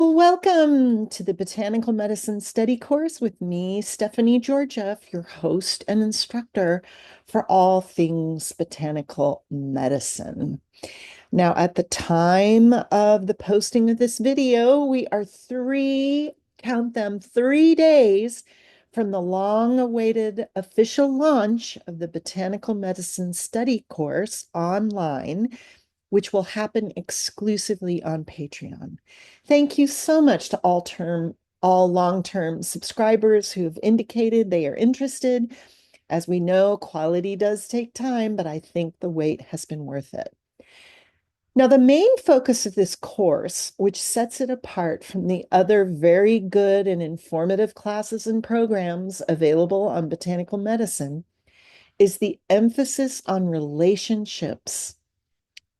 Well, welcome to the Botanical Medicine Study course with me, Stephanie Georgiev, your host and instructor for all things botanical medicine. Now, at the time of the posting of this video, we are count them, 3 days from the long-awaited official launch of the Botanical Medicine Study course online, which will happen exclusively on Patreon. Thank you so much to all long-term subscribers who have indicated they are interested. As we know, quality does take time, but I think the wait has been worth it. Now, the main focus of this course, which sets it apart from the other very good and informative classes and programs available on botanical medicine, is the emphasis on relationships,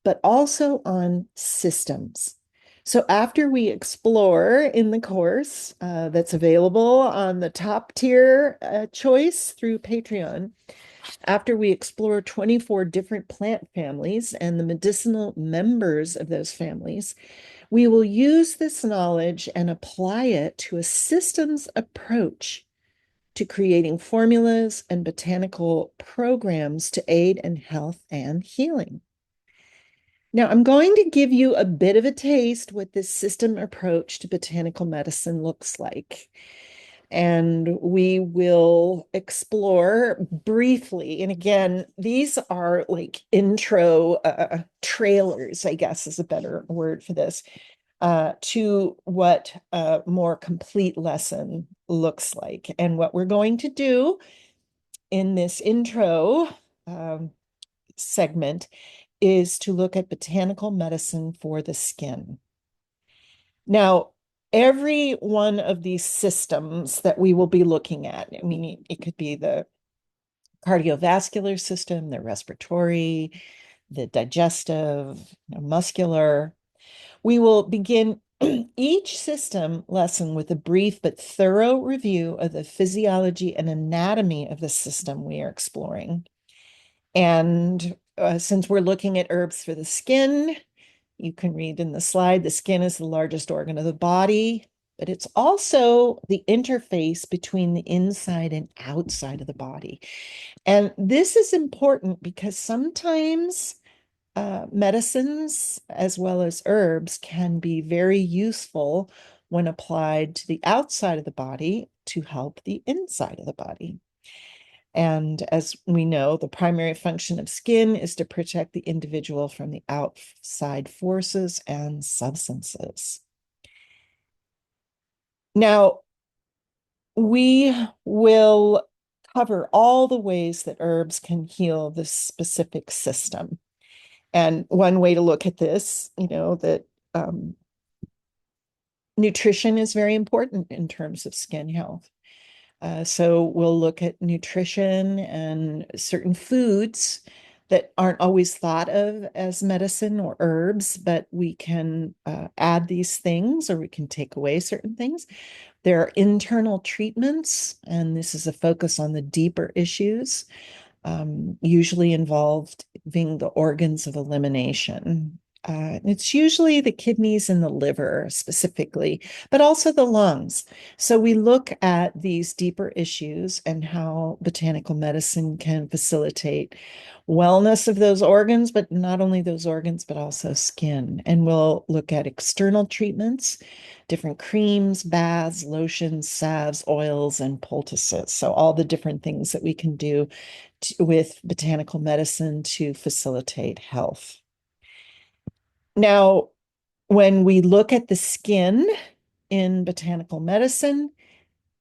but also on systems. So after we explore in the course that's available on the top tier choice through Patreon, after we explore 24 different plant families and the medicinal members of those families, we will use this knowledge and apply it to a systems approach to creating formulas and botanical programs to aid in health and healing. Now, I'm going to give you a bit of a taste what this system approach to botanical medicine looks like. And we will explore briefly. And again, these are like intro trailers, I guess is a better word for this, to what a more complete lesson looks like. And what we're going to do in this intro segment is to look at botanical medicine for the skin. Now, every one of these systems that we will be looking at, I mean, it could be the cardiovascular system, the respiratory, the digestive, muscular. We will begin each system lesson with a brief but thorough review of the physiology and anatomy of the system we are exploring. And since we're looking at herbs for the skin, you can read in the slide, the skin is the largest organ of the body, but it's also the interface between the inside and outside of the body. And this is important because sometimes medicines as well as herbs can be very useful when applied to the outside of the body to help the inside of the body. And as we know, the primary function of skin is to protect the individual from the outside forces and substances. Now, we will cover all the ways that herbs can heal this specific system. And one way to look at this, that nutrition is very important in terms of skin health. So we'll look at nutrition and certain foods that aren't always thought of as medicine or herbs, but we can add these things or we can take away certain things. There are internal treatments, and this is a focus on the deeper issues, usually involving the organs of elimination. It's usually the kidneys and the liver specifically, but also the lungs. So we look at these deeper issues and how botanical medicine can facilitate wellness of those organs, but not only those organs, but also skin. And we'll look at external treatments, different creams, baths, lotions, salves, oils, and poultices. So all the different things that we can do with botanical medicine to facilitate health. Now, when we look at the skin in botanical medicine,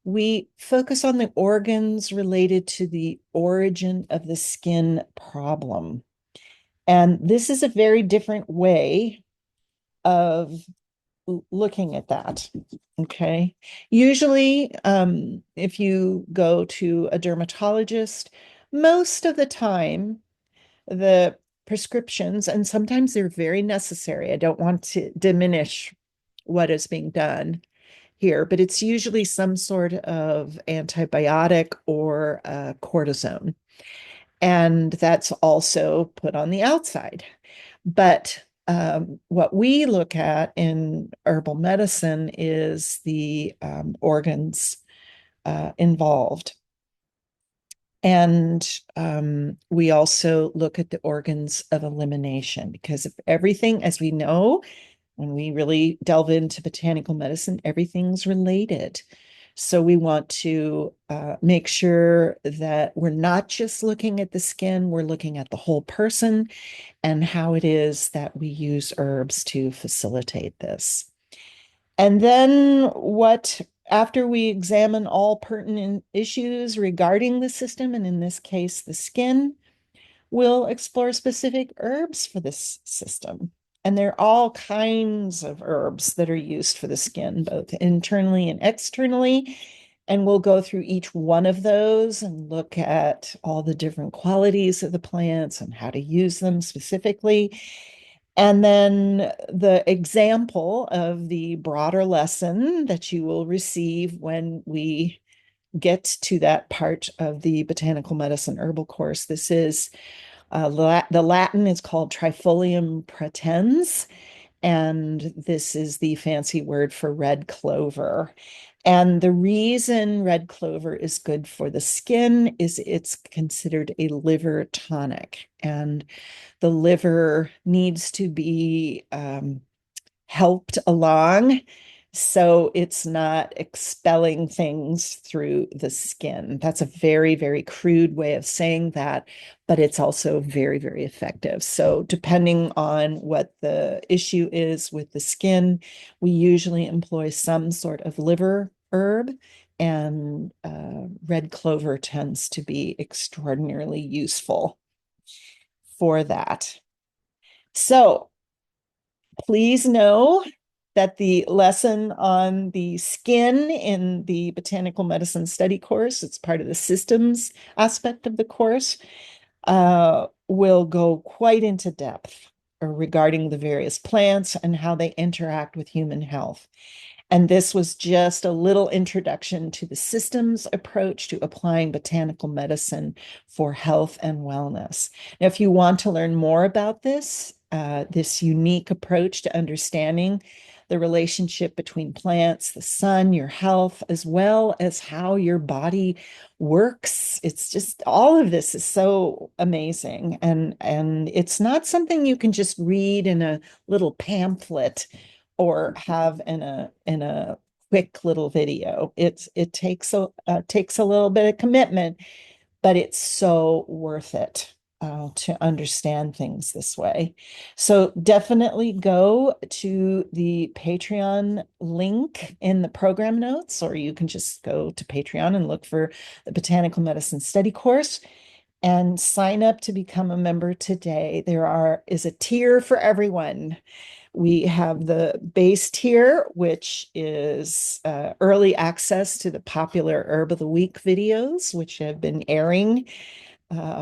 we focus on the organs related to the origin of the skin problem. And this is a very different way of looking at that. Okay. Usually, if you go to a dermatologist, most of the time, the prescriptions, and sometimes they're very necessary. I don't want to diminish what is being done here, but it's usually some sort of antibiotic or cortisone. And that's also put on the outside. But what we look at in herbal medicine is the organs involved. And we also look at the organs of elimination because if everything, as we know, when we really delve into botanical medicine, everything's related. So we want to make sure that we're not just looking at the skin, we're looking at the whole person and how it is that we use herbs to facilitate this. And then after we examine all pertinent issues regarding the system, and in this case, the skin, we'll explore specific herbs for this system. And there are all kinds of herbs that are used for the skin, both internally and externally. And we'll go through each one of those and look at all the different qualities of the plants and how to use them specifically. And then the example of the broader lesson that you will receive when we get to that part of the botanical medicine herbal course. This is the Latin is called Trifolium pratense, and this is the fancy word for red clover. And the reason red clover is good for the skin is it's considered a liver tonic, and the liver needs to be helped along so it's not expelling things through the skin. That's a very, very crude way of saying that, but it's also very, very effective. So depending on what the issue is with the skin, we usually employ some sort of liver herb, and red clover tends to be extraordinarily useful for that. So please know that the lesson on the skin in the botanical medicine study course, it's part of the systems aspect of the course, will go quite into depth regarding the various plants and how they interact with human health. And this was just a little introduction to the systems approach to applying botanical medicine for health and wellness. Now, if you want to learn more about this unique approach to understanding the relationship between plants, the sun, your health, as well as how your body works. It's just all of this is so amazing. And it's not something you can just read in a little pamphlet or have in a quick little video. It takes a little bit of commitment, but it's so worth it to understand things this way. So definitely go to the Patreon link in the program notes, or you can just go to Patreon and look for the Botanical Medicine Study Course and sign up to become a member today. Is a tier for everyone. We have the base tier, which is early access to the popular Herb of the Week videos, which have been airing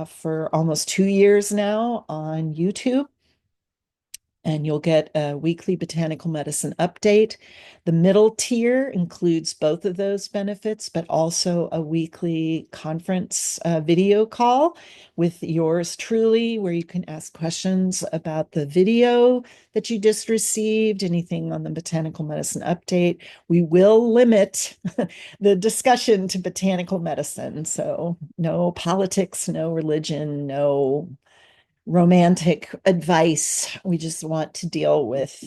for almost 2 years now on YouTube. And you'll get a weekly botanical medicine update. The middle tier includes both of those benefits, but also a weekly conference video call with yours truly, where you can ask questions about the video that you just received, anything on the botanical medicine update. We will limit the discussion to botanical medicine. So no politics, no religion, no romantic advice. We just want to deal with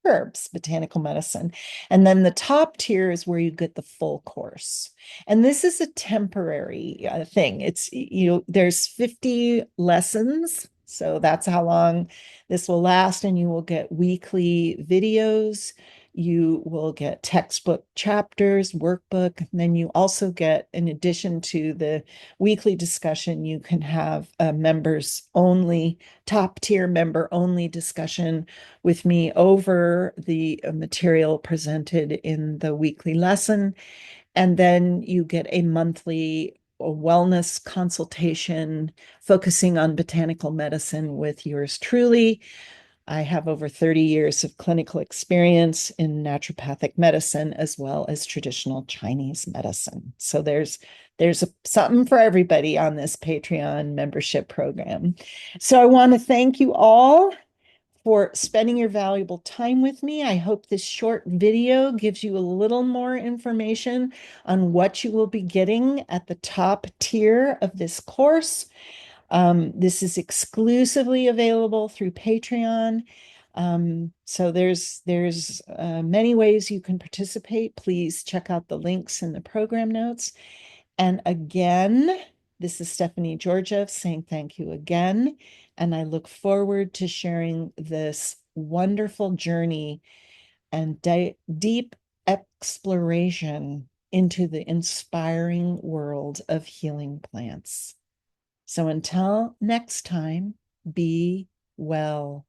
herbs, botanical medicine. And then the top tier is where you get the full course. And this is a temporary thing. There's 50 lessons. So that's how long this will last. And you will get weekly videos. You will get textbook chapters, workbook. And then you also get, in addition to the weekly discussion, you can have a members only, top tier member only discussion with me over the material presented in the weekly lesson. And then you get a monthly wellness consultation focusing on botanical medicine with yours truly. I have over 30 years of clinical experience in naturopathic medicine as well as traditional Chinese medicine. So there's something for everybody on this Patreon membership program. So I want to thank you all for spending your valuable time with me. I hope this short video gives you a little more information on what you will be getting at the top tier of this course. This is exclusively available through Patreon. So there's many ways you can participate. Please check out the links in the program notes. And again, this is Stephanie Georgiev saying thank you again. And I look forward to sharing this wonderful journey and deep exploration into the inspiring world of healing plants. So until next time, be well.